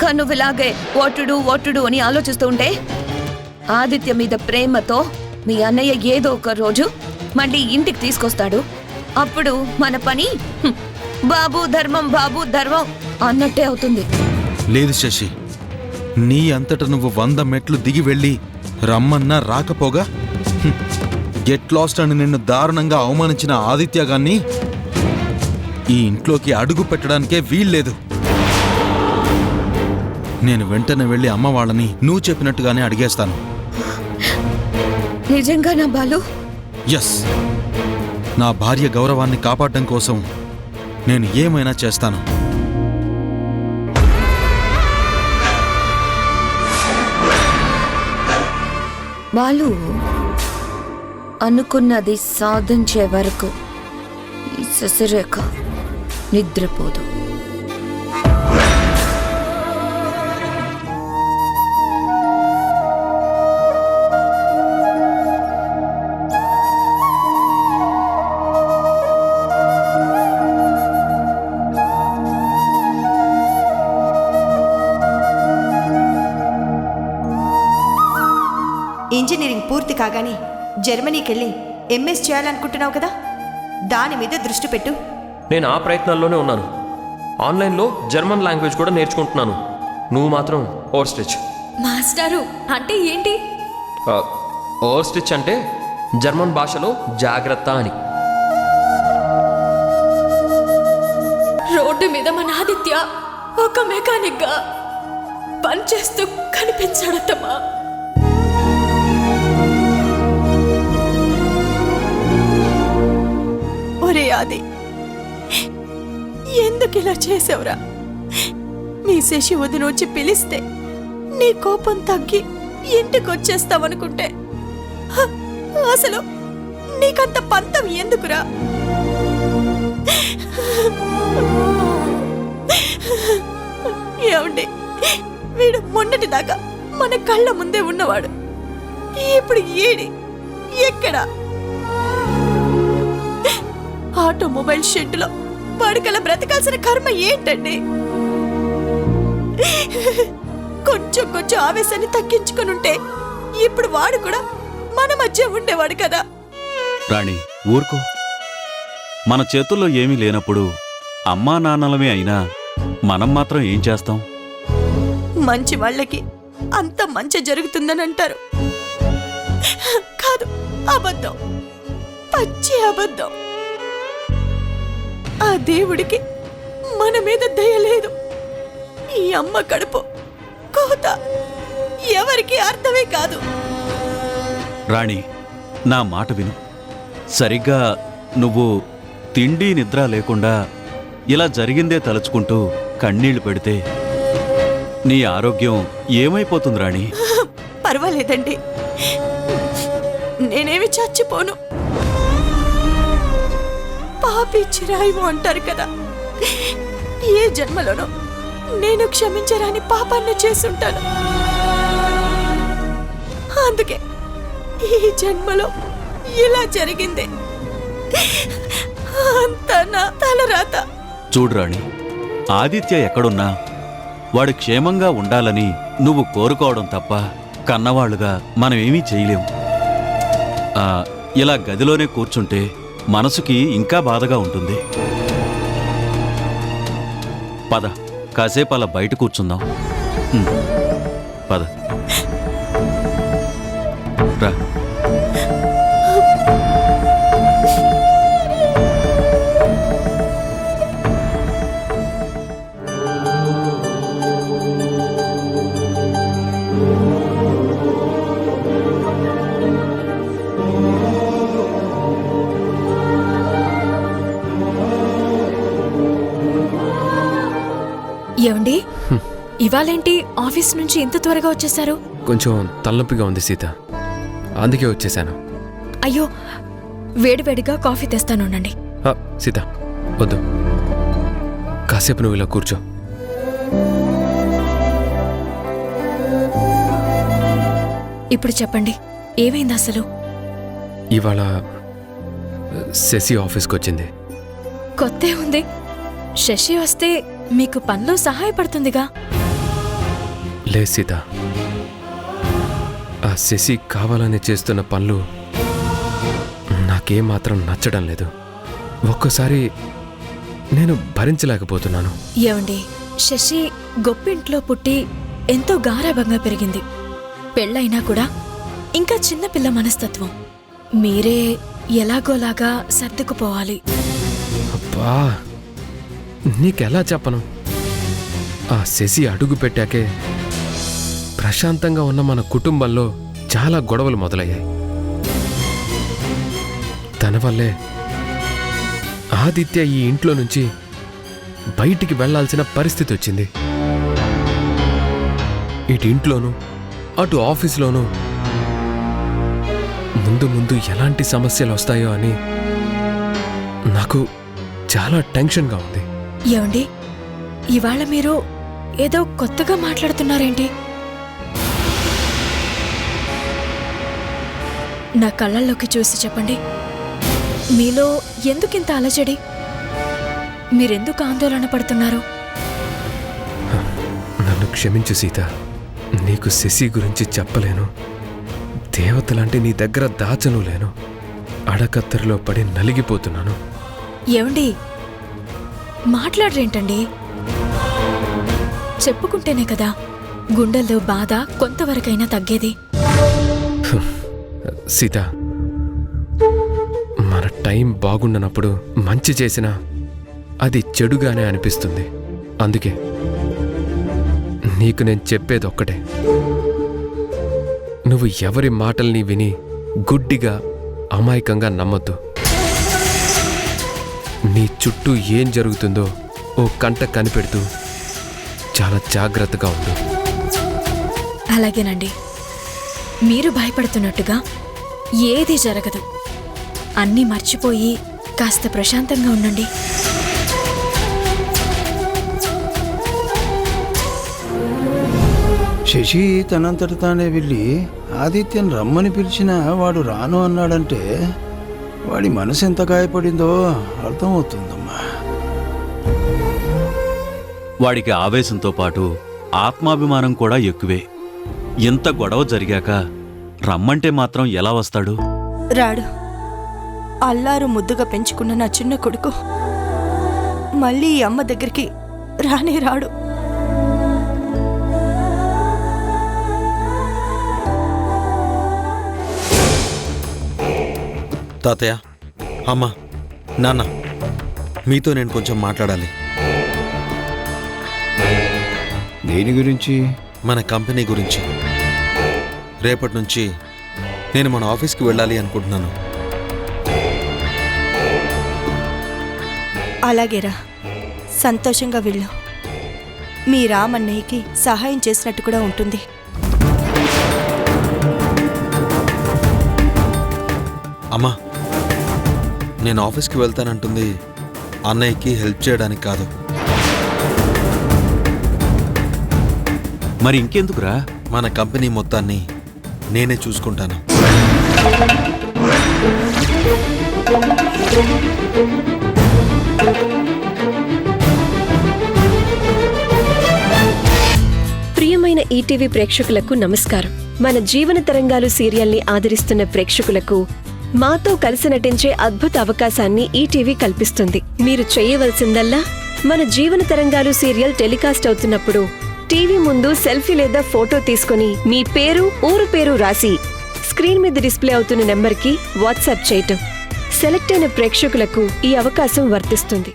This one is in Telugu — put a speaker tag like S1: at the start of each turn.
S1: ఇంకా నువ్వు ఇలాగే ఓటుడు అని ఆలోచిస్తూ ఉంటే ఆదిత్య మీద ప్రేమతో మీ అన్నయ్య ఏదో ఒక రోజు మళ్ళీ ఇంటికి తీసుకొస్తాడు. అప్పుడు మన పని బాబు ధర్మం అన్నట్టే అవుతుంది.
S2: లేదు శశి, నీ అంతట నువ్వు 100 మెట్లు దిగి వెళ్ళి రమ్మన్నా రాకపోగా గెట్ లాస్ట్ అని నిన్ను దారుణంగా అవమానించిన ఆదిత్య గాన్ని ఈ ఇంట్లోకి అడుగు పెట్టడానికే వీల్లేదు. నేను వెంటనే వెళ్ళి అమ్మ వాళ్ళని నువ్వు చెప్పినట్టుగానే అడిగేస్తాను.
S1: నిజంగానా బాలు?
S2: ఎస్, నా భార్య గౌరవాన్ని కాపాడడం కోసం నేను ఏమైనా చేస్తాను.
S1: బాలు, అనుకున్నది సాధించే వరకు ఈ శశిరేఖ నిద్రపోదు.
S3: ఇంజనీరింగ్ పూర్తి కాగానే జర్మనీకి వెళ్ళి ఎంఎస్ చేయాలనుకుంటున్నావు కదా, దాని మీద దృష్టి పెట్టు.
S4: నేను ఆ ప్రయత్నాల్లోనే ఉన్నాను. ఆన్లైన్లో జర్మన్ లాంగ్వేజ్ కూడా నేర్చుకుంటున్నాను. నువ్వు మాత్రం ఓవర్ స్టిచ్.
S5: మాస్టారు అంటే ఏంటి?
S4: ఓవర్ స్టిచ్ అంటే జర్మన్ భాషలో జాగ్రత్త అని.
S5: రోడ్డు మీద మన ఆదిత్య ఒక మెకానిక్గా పనిచేస్తూ కనిపించాడమ్మా.
S3: ఒరే ఆది, ఎందుకు ఇలా చేసావురా? మీ శశి వదిన వచ్చి పిలిస్తే నీ కోపం తగ్గి ఇంటికి వచ్చేస్తావనుకుంటే అసలు నీకంత పంతం ఎందుకురా? ఏమండి, వీడు మొన్నటిదాకా మన కళ్ళ ముందే ఉన్నవాడు, ఇప్పుడు ఏడి ఎక్కడా? ఆటోమొబైల్ షెడ్లో పడకల బ్రతకాల్సిన కర్మ ఏంటండి? కొంచెం ఆవేశాన్ని తగ్గించుకునుంటే ఇప్పుడు వాడు కూడా మన మధ్య ఉండేవాడు కదా.
S6: రాణి, ఊరుకో. మన చేతుల్లో ఏమీ లేనప్పుడు అమ్మా నాన్నలమే అయినా మనం మాత్రం ఏం చేస్తాం?
S3: మంచి వాళ్ళకి అంత మంచి జరుగుతుందని అంటారు. కాదు, అబద్ధం, పచ్చి అబద్ధం. ఆ దేవుడికి మన మీద దయ లేదు. ఈ అమ్మ కడుపు కోత ఎవరికి అర్థమే కాదు.
S6: రాణి, నా మాట విను. సరిగ్గా నువ్వు తిండి నిద్ర లేకుండా ఇలా జరిగిందే తలుచుకుంటూ కన్నీళ్లు పెడితే నీ ఆరోగ్యం ఏమైపోతుంది రాణి?
S3: పర్వాలేదండి, నేనేమి చచ్చిపోను. పాపి చిరాయివు అంటారు కదా, ఏ జన్మలోనో నేను క్షమించరాని పాపాన్ని చేసుంటాను. అందుకే ఈ జన్మలో ఇలా జరిగింది. అంతా నా తలరాత.
S6: చూడు రాణి, ఆదిత్య ఎక్కడున్నా వాడు క్షేమంగా ఉండాలని నువ్వు కోరుకోవడం తప్ప కన్నవాళ్లుగా మనమేమీ చేయలేం. ఇలా గదిలోనే కూర్చుంటే మనసుకి ఇంకా బాధగా ఉంటుంది. పద, కాసేపు అలా బయట కూర్చుందాం. పద రా.
S5: ఏమండి, ఇవాళేంటి ఆఫీస్ నుంచి ఇంత త్వరగా వచ్చేసారు?
S7: కొంచెం తలనొప్పిగా ఉంది సీత, అందుకే వచ్చేసాను.
S5: అయ్యో, వేడివేడిగా కాఫీ తెస్తానుండండి.
S7: సీత వద్దు, కాసేపు నువ్వు ఇలా కూర్చో.
S5: ఇప్పుడు చెప్పండి, ఏమైంది అసలు?
S7: ఇవాళ శశి ఆఫీస్కి వచ్చింది.
S5: కొత్తే ఉంది. శశి వస్తే మీకు పనిలో సహాయపడుతుందిగా.
S7: లే సీత, ఆ శశి కావాలని చేస్తున్న పనులు నాకేమాత్రం నచ్చడం లేదు. ఒక్కోసారి నేను భరించలేకపోతున్నాను.
S5: ఏమండి, శశి గొప్పింట్లో పుట్టి ఎంతో గారాభంగా పెరిగింది. పెళ్ళైనా కూడా ఇంకా చిన్నపిల్ల మనస్తత్వం. మీరే ఎలాగోలాగా సర్దుకుపోవాలి.
S7: అబ్బా, నీకెలా చెప్పను? ఆ శశి అడుగు పెట్టాకే ప్రశాంతంగా ఉన్న మన కుటుంబంలో చాలా గొడవలు మొదలయ్యాయి. తన వల్లే ఆదిత్య ఈ ఇంట్లో నుంచి బయటికి వెళ్లాల్సిన పరిస్థితి వచ్చింది. ఇటు ఇంట్లోనూ అటు ఆఫీసులోనూ ముందు ముందు ఎలాంటి సమస్యలు వస్తాయో అని నాకు చాలా టెన్షన్గా ఉంది.
S5: ఏమండి, ఇవాళ మీరు ఏదో కొత్తగా మాట్లాడుతున్నారేంటి? నా కళ్ళల్లోకి చూసి చెప్పండి, మీలో ఎందుకింత అలజడి? మీరెందుకు ఆందోళన పడుతున్నారు?
S7: నన్ను క్షమించు సీత, నీకు శశి గురించి చెప్పలేను. దేవతలాంటి నీ దగ్గర దాచను లేను. అడకత్తరిలో పడి నలిగిపోతున్నాను.
S5: ఏమండి, మాట్లాడరేంటండి? చెప్పుకుంటేనే కదా గుండెల్లో బాధ కొంతవరకైనా తగ్గేది.
S7: సీత, మన టైం బాగుండనప్పుడు మంచి చేసినా అది చెడుగానే అనిపిస్తుంది. అందుకే నీకు నేను చెప్పేది ఒక్కటే, నువ్వు ఎవరి మాటల్ని విని గుడ్డిగా అమాయకంగా నమ్మొద్దు. నీ చుట్టూ ఏం జరుగుతుందో ఓ కంట కనిపెడుతూ చాలా జాగ్రత్తగా ఉండు.
S5: అలాగేనండి. మీరు భయపడుతున్నట్టుగా ఏదీ జరగదు. అన్నీ మర్చిపోయి కాస్త ప్రశాంతంగా ఉండండి.
S8: శశి తనంతట తానే వెళ్ళి ఆదిత్యను రమ్మని పిలిచినా వాడు రాను అన్నాడంటే వాడి మనసు ఎంత గాయపడిందో అర్థమవుతుందమ్మా.
S6: వాడికి ఆవేశంతో పాటు ఆత్మాభిమానం కూడా ఎక్కువే. ఇంత గొడవ జరిగాక రమ్మంటే మాత్రం ఎలా వస్తాడు?
S3: రాడు. అల్లారు ముద్దుగా పెంచుకున్న నా చిన్న కొడుకు మళ్ళీ ఈ అమ్మ దగ్గరికి రానే రాడు.
S2: తాతయ్య, అమ్మ, నాన్న, మీతో నేను కొంచెం మాట్లాడాలి.
S8: దేని గురించి?
S2: మన కంపెనీ గురించి. రేపటి నుంచి నేను మన ఆఫీస్కి వెళ్ళాలి అనుకుంటున్నాను.
S3: అలాగేరా, సంతోషంగా వెళ్ళు. మీ రామన్నయ్యకి సహాయం చేసినట్టు కూడా ఉంటుంది.
S2: అమ్మా, నేను ఆఫీస్కి వెళ్తానంటుంది అన్నయ్యకి హెల్ప్ చేయడానికి కాదు.
S6: మరి ఇంకెందుకురా?
S2: మన కంపెనీ మొత్తాన్ని నేనే చూసుకుంటాను.
S9: ప్రియమైన ఈటీవీ ప్రేక్షకులకు నమస్కారం. మన జీవన తరంగాలు సీరియల్ని ఆదరిస్తున్న ప్రేక్షకులకు మాతో కలిసి నటించే అద్భుత అవకాశాన్ని ఈటీవీ కల్పిస్తుంది. మీరు చేయవలసిందల్లా మన జీవన తరంగాలు సీరియల్ టెలికాస్ట్ అవుతున్నప్పుడు టీవీ ముందు సెల్ఫీ లేదా ఫోటో తీసుకుని మీ పేరు, ఊరు పేరు రాసి స్క్రీన్ మీద డిస్ప్లే అవుతున్న నెంబర్కి వాట్సాప్ చేయటం. సెలెక్ట్ అయిన ప్రేక్షకులకు ఈ అవకాశం వర్తిస్తుంది.